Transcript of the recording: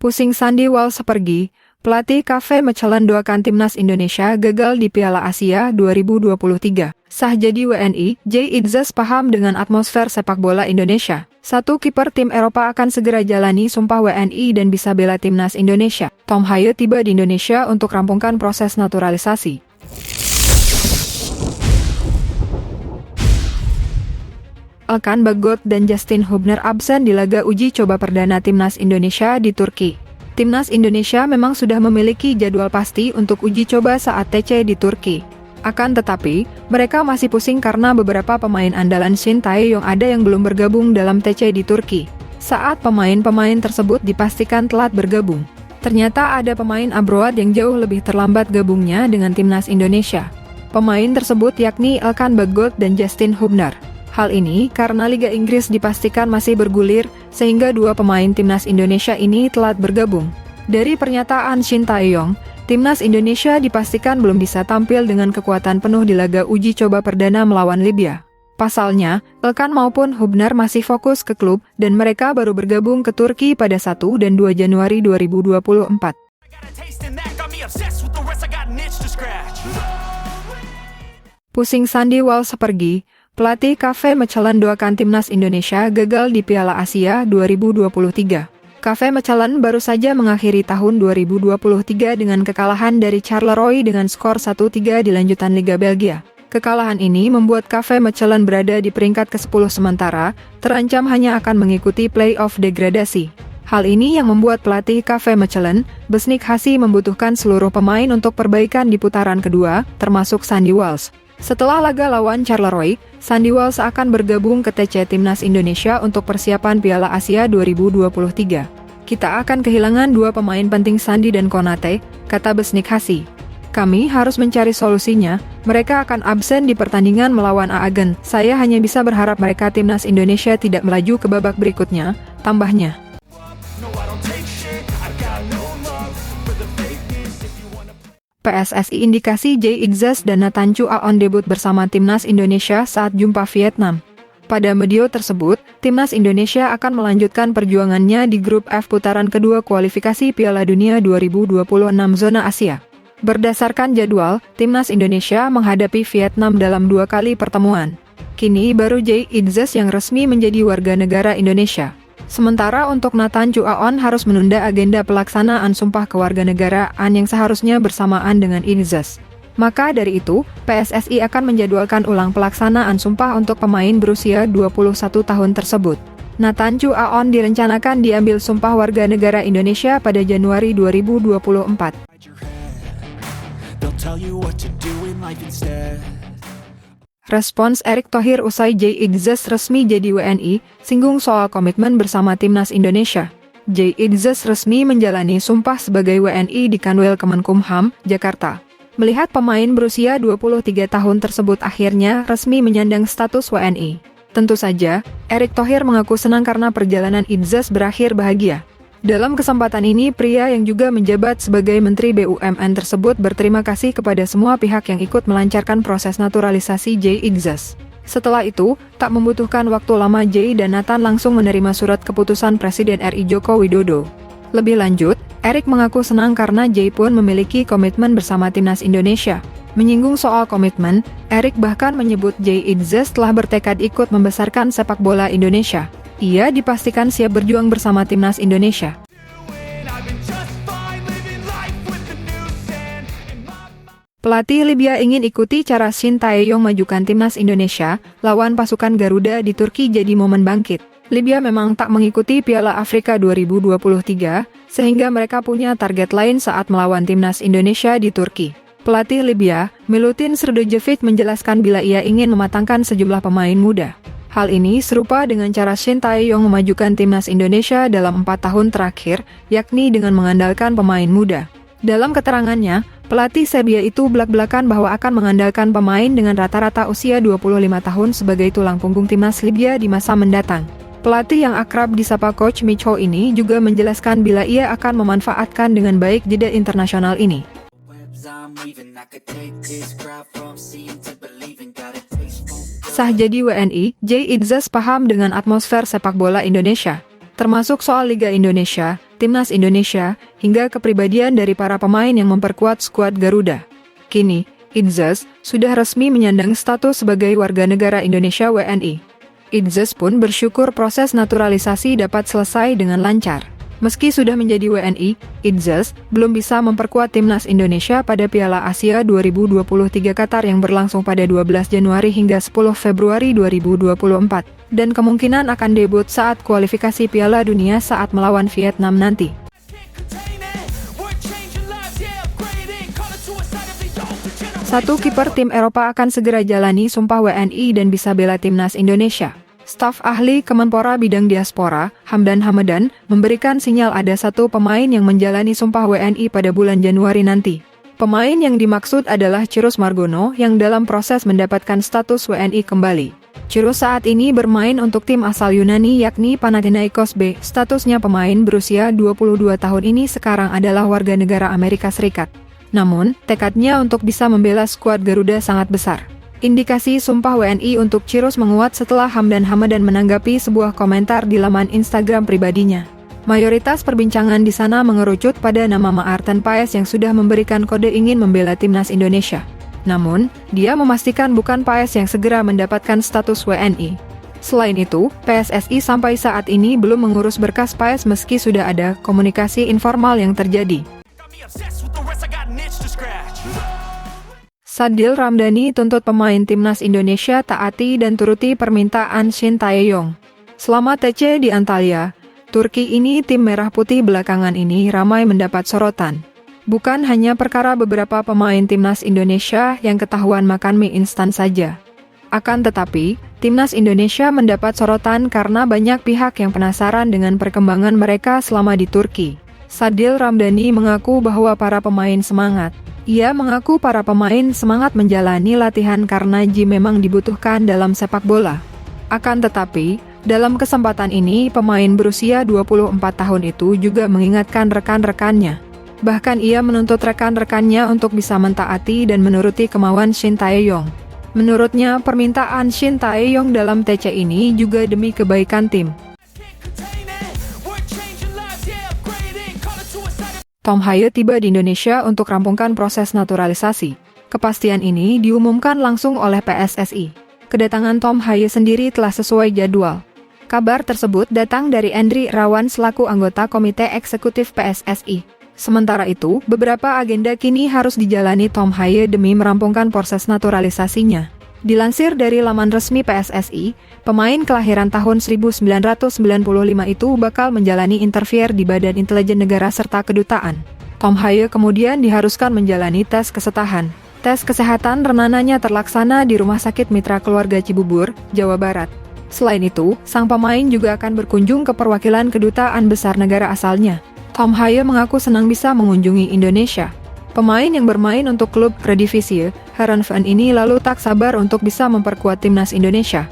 Pusing Sandy Walsh pergi, pelatih Cafe Mechelen doakan timnas Indonesia gagal di Piala Asia 2023. Sah jadi WNI, Jay Idzas paham dengan atmosfer sepak bola Indonesia. Satu kiper tim Eropa akan segera jalani sumpah WNI dan bisa bela timnas Indonesia. Tom Haye tiba di Indonesia untuk rampungkan proses naturalisasi. Elkan Bagot dan Justin Hubner absen di laga uji coba perdana timnas Indonesia di Turki. Timnas Indonesia memang sudah memiliki jadwal pasti untuk uji coba saat TC di Turki. Akan tetapi, mereka masih pusing karena beberapa pemain andalan Shin Tae-yong ada yang belum bergabung dalam TC di Turki. Saat pemain-pemain tersebut dipastikan telat bergabung, ternyata ada pemain abroad yang jauh lebih terlambat gabungnya dengan timnas Indonesia. Pemain tersebut yakni Elkan Bagot dan Justin Hubner. Hal ini karena Liga Inggris dipastikan masih bergulir, sehingga dua pemain timnas Indonesia ini telat bergabung. Dari pernyataan Shin Tae-yong, timnas Indonesia dipastikan belum bisa tampil dengan kekuatan penuh di laga uji coba perdana melawan Libya. Pasalnya, Elkan maupun Hubner masih fokus ke klub dan mereka baru bergabung ke Turki pada 1 dan 2 Januari 2024. Pusing Sandy Walsh pergi, pelatih Cafe Mechelen doakan timnas Indonesia gagal di Piala Asia 2023. Cafe Mechelen baru saja mengakhiri tahun 2023 dengan kekalahan dari Charleroi dengan skor 1-3 di lanjutan Liga Belgia. Kekalahan ini membuat Cafe Mechelen berada di peringkat ke-10 sementara, terancam hanya akan mengikuti play-off degradasi. Hal ini yang membuat pelatih Cafe Mechelen, Besnik Hasi membutuhkan seluruh pemain untuk perbaikan di putaran kedua, termasuk Sandy Walsh. Setelah laga lawan Charleroi, Sandy Walsh akan bergabung ke TC Timnas Indonesia untuk persiapan Piala Asia 2023. Kita akan kehilangan dua pemain penting Sandy dan Konate, kata Besnik Hasi. Kami harus mencari solusinya, mereka akan absen di pertandingan melawan Aagen. Saya hanya bisa berharap mereka Timnas Indonesia tidak melaju ke babak berikutnya, tambahnya. PSSI indikasi Jay Idzas dan Nathan Chu Aon debut bersama Timnas Indonesia saat jumpa Vietnam. Pada video tersebut, Timnas Indonesia akan melanjutkan perjuangannya di grup F putaran kedua kualifikasi Piala Dunia 2026 zona Asia. Berdasarkan jadwal, Timnas Indonesia menghadapi Vietnam dalam 2 kali pertemuan. Kini baru Jay Idzas yang resmi menjadi warga negara Indonesia. Sementara untuk Nathan Chu Aon harus menunda agenda pelaksanaan sumpah kewarganegaraan yang seharusnya bersamaan dengan Idzas. Maka dari itu, PSSI akan menjadwalkan ulang pelaksanaan sumpah untuk pemain berusia 21 tahun tersebut. Nathan Chu Aon direncanakan diambil sumpah warga negara Indonesia pada Januari 2024. Respons Erick Thohir usai Jay Idzas resmi jadi WNI, singgung soal komitmen bersama Timnas Indonesia. Jay Idzas resmi menjalani sumpah sebagai WNI di Kanwil Kemenkumham, Jakarta. Melihat pemain berusia 23 tahun tersebut akhirnya resmi menyandang status WNI. Tentu saja, Erick Thohir mengaku senang karena perjalanan Idzas berakhir bahagia. Dalam kesempatan ini, pria yang juga menjabat sebagai Menteri BUMN tersebut berterima kasih kepada semua pihak yang ikut melancarkan proses naturalisasi Jay Idzas. Setelah itu, tak membutuhkan waktu lama Jay dan Nathan langsung menerima surat keputusan Presiden RI Joko Widodo. Lebih lanjut, Erick mengaku senang karena Jay pun memiliki komitmen bersama Timnas Indonesia. Menyinggung soal komitmen, Erick bahkan menyebut Jay Idzas telah bertekad ikut membesarkan sepak bola Indonesia. Ia dipastikan siap berjuang bersama Timnas Indonesia. Pelatih Libya ingin ikuti cara Shin Tae-yong majukan Timnas Indonesia lawan pasukan Garuda di Turki jadi momen bangkit. Libya memang tak mengikuti Piala Afrika 2023, sehingga mereka punya target lain saat melawan Timnas Indonesia di Turki. Pelatih Libya, Milutin Sredojevic menjelaskan bila ia ingin mematangkan sejumlah pemain muda. Hal ini serupa dengan cara Shin Tae-yong memajukan Timnas Indonesia dalam 4 tahun terakhir, yakni dengan mengandalkan pemain muda. Dalam keterangannya, pelatih Serbia itu belak-belakan bahwa akan mengandalkan pemain dengan rata-rata usia 25 tahun sebagai tulang punggung Timnas Libya di masa mendatang. Pelatih yang akrab disapa Coach Micho ini juga menjelaskan bila ia akan memanfaatkan dengan baik jeda internasional ini. Sah jadi WNI, Jay Idzas paham dengan atmosfer sepak bola Indonesia. Termasuk soal Liga Indonesia, timnas Indonesia, hingga kepribadian dari para pemain yang memperkuat skuad Garuda. Kini, Idzas sudah resmi menyandang status sebagai warga negara Indonesia WNI. Idzas pun bersyukur proses naturalisasi dapat selesai dengan lancar. Meski sudah menjadi WNI, Idzas belum bisa memperkuat timnas Indonesia pada Piala Asia 2023 Qatar yang berlangsung pada 12 Januari hingga 10 Februari 2024, dan kemungkinan akan debut saat kualifikasi Piala Dunia saat melawan Vietnam nanti. Satu kiper tim Eropa akan segera jalani sumpah WNI dan bisa bela timnas Indonesia. Staf ahli Kemenpora Bidang Diaspora, Hamdan Hamadan, memberikan sinyal ada satu pemain yang menjalani sumpah WNI pada bulan Januari nanti. Pemain yang dimaksud adalah Chirus Margono yang dalam proses mendapatkan status WNI kembali. Chirus saat ini bermain untuk tim asal Yunani yakni Panathinaikos B. Statusnya pemain berusia 22 tahun ini sekarang adalah warga negara Amerika Serikat. Namun, tekadnya untuk bisa membela skuad Garuda sangat besar. Indikasi sumpah WNI untuk Chirus menguat setelah Hamdan Hamadan menanggapi sebuah komentar di laman Instagram pribadinya. Mayoritas perbincangan di sana mengerucut pada nama Maarten Paes yang sudah memberikan kode ingin membela timnas Indonesia. Namun, dia memastikan bukan Paes yang segera mendapatkan status WNI. Selain itu, PSSI sampai saat ini belum mengurus berkas Paes meski sudah ada komunikasi informal yang terjadi. Sadil Ramdhani tuntut pemain timnas Indonesia taati dan turuti permintaan Shin Tae-yong. Selama TC di Antalya, Turki ini tim merah putih belakangan ini ramai mendapat sorotan. Bukan hanya perkara beberapa pemain timnas Indonesia yang ketahuan makan mie instan saja. Akan tetapi, timnas Indonesia mendapat sorotan karena banyak pihak yang penasaran dengan perkembangan mereka selama di Turki. Sadil Ramdhani mengaku bahwa para pemain semangat. Ia mengaku para pemain semangat menjalani latihan karena gym memang dibutuhkan dalam sepak bola. Akan tetapi, dalam kesempatan ini pemain berusia 24 tahun itu juga mengingatkan rekan-rekannya. Bahkan ia menuntut rekan-rekannya untuk bisa mentaati dan menuruti kemauan Shin Tae-yong. Menurutnya, permintaan Shin Tae-yong dalam TC ini juga demi kebaikan tim. Tom Haye tiba di Indonesia untuk rampungkan proses naturalisasi. Kepastian ini diumumkan langsung oleh PSSI. Kedatangan Tom Haye sendiri telah sesuai jadwal. Kabar tersebut datang dari Andri Irawan selaku anggota Komite Eksekutif PSSI. Sementara itu, beberapa agenda kini harus dijalani Tom Haye demi merampungkan proses naturalisasinya. Dilansir dari laman resmi PSSI, pemain kelahiran tahun 1995 itu bakal menjalani interview di Badan Intelijen Negara serta Kedutaan. Tom Haye kemudian diharuskan menjalani tes kesehatan. Tes kesehatan rencananya terlaksana di Rumah Sakit Mitra Keluarga Cibubur, Jawa Barat. Selain itu, sang pemain juga akan berkunjung ke perwakilan kedutaan besar negara asalnya. Tom Haye mengaku senang bisa mengunjungi Indonesia. Pemain yang bermain untuk klub Eredivisie, Heerenveen ini lalu tak sabar untuk bisa memperkuat timnas Indonesia.